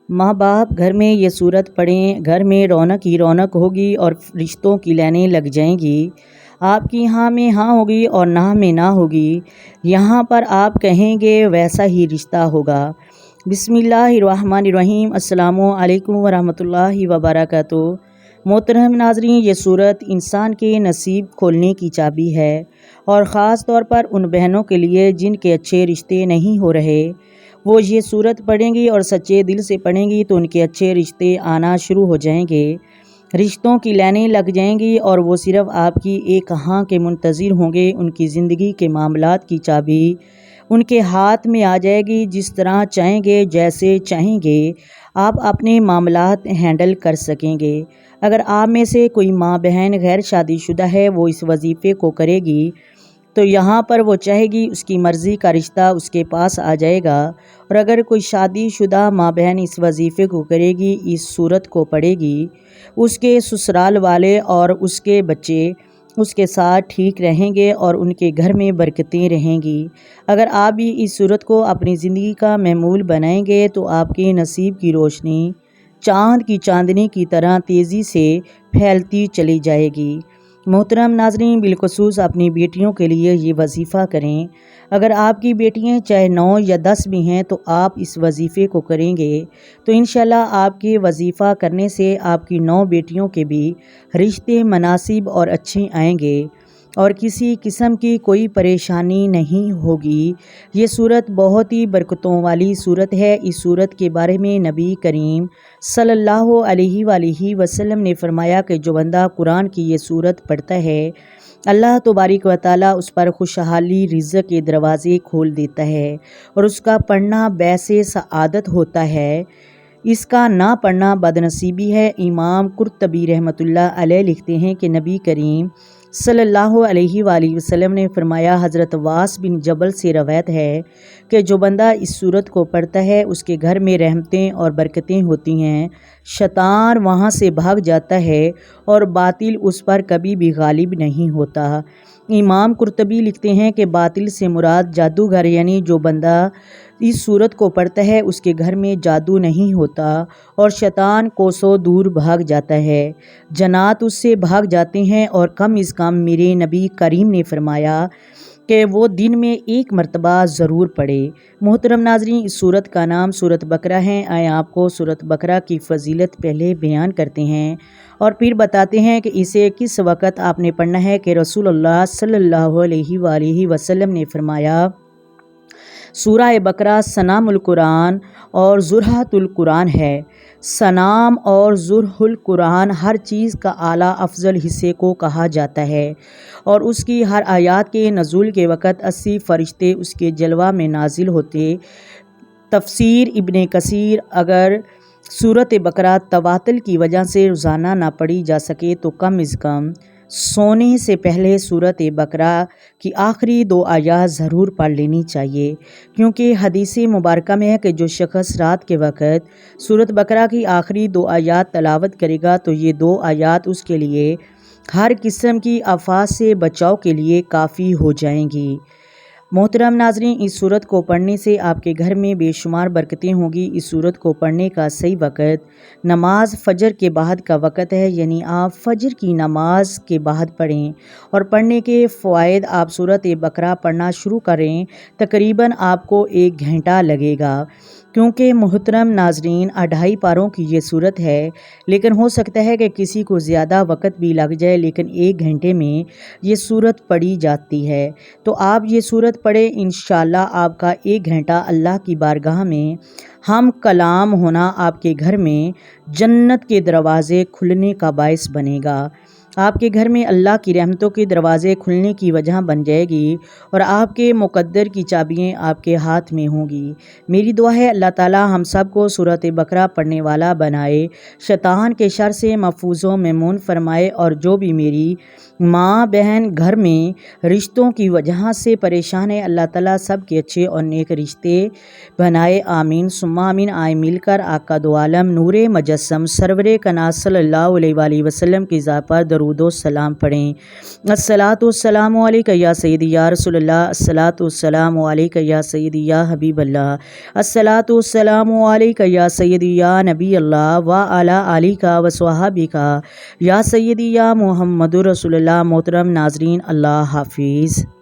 ماں باپ گھر میں یہ صورت پڑھیں، گھر میں رونق ہی رونق ہوگی اور رشتوں کی لائنیں لگ جائیں گی۔ آپ کی ہاں میں ہاں ہوگی اور نہ میں نہ ہوگی۔ یہاں پر آپ کہیں گے ویسا ہی رشتہ ہوگا۔ بسم اللہ الرحمن الرحیم۔ السلام علیکم ورحمۃ اللہ وبرکاتہ۔ محترم ناظرین، یہ صورت انسان کے نصیب کھولنے کی چابی ہے، اور خاص طور پر ان بہنوں کے لیے جن کے اچھے رشتے نہیں ہو رہے۔ وہ یہ صورت پڑھیں گی اور سچے دل سے پڑھیں گی تو ان کے اچھے رشتے آنا شروع ہو جائیں گے، رشتوں کی لائنیں لگ جائیں گی، اور وہ صرف آپ کی ایک ہاں کے منتظر ہوں گے۔ ان کی زندگی کے معاملات کی چابی ان کے ہاتھ میں آ جائے گی۔ جس طرح چاہیں گے، جیسے چاہیں گے، آپ اپنے معاملات ہینڈل کر سکیں گے۔ اگر آپ میں سے کوئی ماں بہن غیر شادی شدہ ہے، وہ اس وظیفے کو کرے گی تو یہاں پر وہ چاہے گی اس کی مرضی کا رشتہ اس کے پاس آ جائے گا، اور اگر کوئی شادی شدہ ماں بہن اس وظیفے کو کرے گی، اس صورت کو پڑھے گی، اس کے سسرال والے اور اس کے بچے اس کے ساتھ ٹھیک رہیں گے اور ان کے گھر میں برکتیں رہیں گی۔ اگر آپ بھی اس صورت کو اپنی زندگی کا معمول بنائیں گے تو آپ کے نصیب کی روشنی چاند کی چاندنی کی طرح تیزی سے پھیلتی چلی جائے گی۔ محترم ناظرین، بالخصوص اپنی بیٹیوں کے لیے یہ وظیفہ کریں۔ اگر آپ کی بیٹیاں چاہے 9 یا 10 بھی ہیں تو آپ اس وظیفے کو کریں گے تو انشاءاللہ آپ کے وظیفہ کرنے سے آپ کی 9 بیٹیوں کے بھی رشتے مناسب اور اچھے آئیں گے، اور کسی قسم کی کوئی پریشانی نہیں ہوگی۔ یہ صورت بہت ہی برکتوں والی صورت ہے۔ اس صورت کے بارے میں نبی کریم صلی اللہ علیہ وآلہ وسلم نے فرمایا کہ جو بندہ قرآن کی یہ صورت پڑھتا ہے، اللہ تبارک و تعالیٰ اس پر خوشحالی رزق کے دروازے کھول دیتا ہے، اور اس کا پڑھنا باعث سعادت ہوتا ہے، اس کا نہ پڑھنا بدنصیبی ہے۔ امام قرطبی رحمۃ اللہ علیہ لکھتے ہیں کہ نبی کریم صلی اللہ علیہ وآلہ وسلم نے فرمایا، حضرت واس بن جبل سے روایت ہے کہ جو بندہ اس صورت کو پڑھتا ہے اس کے گھر میں رحمتیں اور برکتیں ہوتی ہیں، شیطان وہاں سے بھاگ جاتا ہے اور باطل اس پر کبھی بھی غالب نہیں ہوتا۔ امام قرطبی لکھتے ہیں کہ باطل سے مراد جادوگر، یعنی جو بندہ اس صورت کو پڑھتا ہے اس کے گھر میں جادو نہیں ہوتا اور شیطان کوسوں دور بھاگ جاتا ہے، جنات اس سے بھاگ جاتے ہیں، اور کم از کم میرے نبی کریم نے فرمایا کہ وہ دن میں 1 مرتبہ ضرور پڑھے۔ محترم ناظرین، اس صورت کا نام سورۃ بقرہ ہے۔ آئے آپ کو سورۃ بقرہ کی فضیلت پہلے بیان کرتے ہیں اور پھر بتاتے ہیں کہ اسے کس وقت آپ نے پڑھنا ہے۔ کہ رسول اللہ صلی اللہ علیہ وآلہ وسلم نے فرمایا، سورہ بقرہ سنام القرآن اور ذرۃ القرآن ہے۔ سنام اور ذرۃ القرآن ہر چیز کا اعلیٰ افضل حصے کو کہا جاتا ہے، اور اس کی ہر آیات کے نزول کے وقت 80 فرشتے اس کے جلوہ میں نازل ہوتے۔ تفسیر ابن کثیر، اگر سورۃ بقرہ تواتل کی وجہ سے روزانہ نہ پڑھی جا سکے تو کم از کم سونے سے پہلے سورۃ بقرہ کی آخری 2 آیات ضرور پڑھ لینی چاہیے، کیونکہ حدیث مبارکہ میں ہے کہ جو شخص رات کے وقت سورۃ بقرہ کی آخری 2 آیات تلاوت کرے گا تو یہ 2 آیات اس کے لیے ہر قسم کی آفات سے بچاؤ کے لیے کافی ہو جائیں گی۔ محترم ناظرین، اس صورت کو پڑھنے سے آپ کے گھر میں بے شمار برکتیں ہوں گی۔ اس صورت کو پڑھنے کا صحیح وقت نماز فجر کے بعد کا وقت ہے، یعنی آپ فجر کی نماز کے بعد پڑھیں، اور پڑھنے کے فوائد، آپ سورۃ بقرہ پڑھنا شروع کریں، تقریباً آپ کو 1 گھنٹہ لگے گا، کیونکہ محترم ناظرین 2.5 پاروں کی یہ صورت ہے، لیکن ہو سکتا ہے کہ کسی کو زیادہ وقت بھی لگ جائے، لیکن 1 گھنٹے میں یہ صورت پڑھی جاتی ہے۔ تو آپ یہ صورت پڑھیں، انشاءاللہ آپ کا 1 گھنٹہ اللہ کی بارگاہ میں ہم کلام ہونا آپ کے گھر میں جنت کے دروازے کھلنے کا باعث بنے گا۔ آپ کے گھر میں اللہ کی رحمتوں کے دروازے کھلنے کی وجہ بن جائے گی، اور آپ کے مقدر کی چابیاں آپ کے ہاتھ میں ہوں گی۔ میری دعا ہے اللہ تعالی ہم سب کو سورۃ بقرہ پڑھنے والا بنائے، شیطان کے شر سے محفوظ و مامون فرمائے، اور جو بھی میری ماں بہن گھر میں رشتوں کی وجہ سے پریشان ہے، اللہ تعالیٰ سب کے اچھے اور نیک رشتے بنائے، آمین ثم آمین۔ آئے مل کر آقا دو عالم نور مجسم سرور کائنات صلی اللہ علیہ وآلہ وسلم کی ذات پر درود و سلام پڑھیں۔ الصلاۃ والسلام علیک یا سیدی یا رسول اللہ، الصلاۃ والسلام علیک یا سیدی یا حبیب اللہ، الصلاۃ والسلام علیک یا سیدی یا نبی اللہ وعلی آلک و صحابک یا سیدی یا محمد رسول اللہ۔ محترم ناظرین، اللہ حافظ۔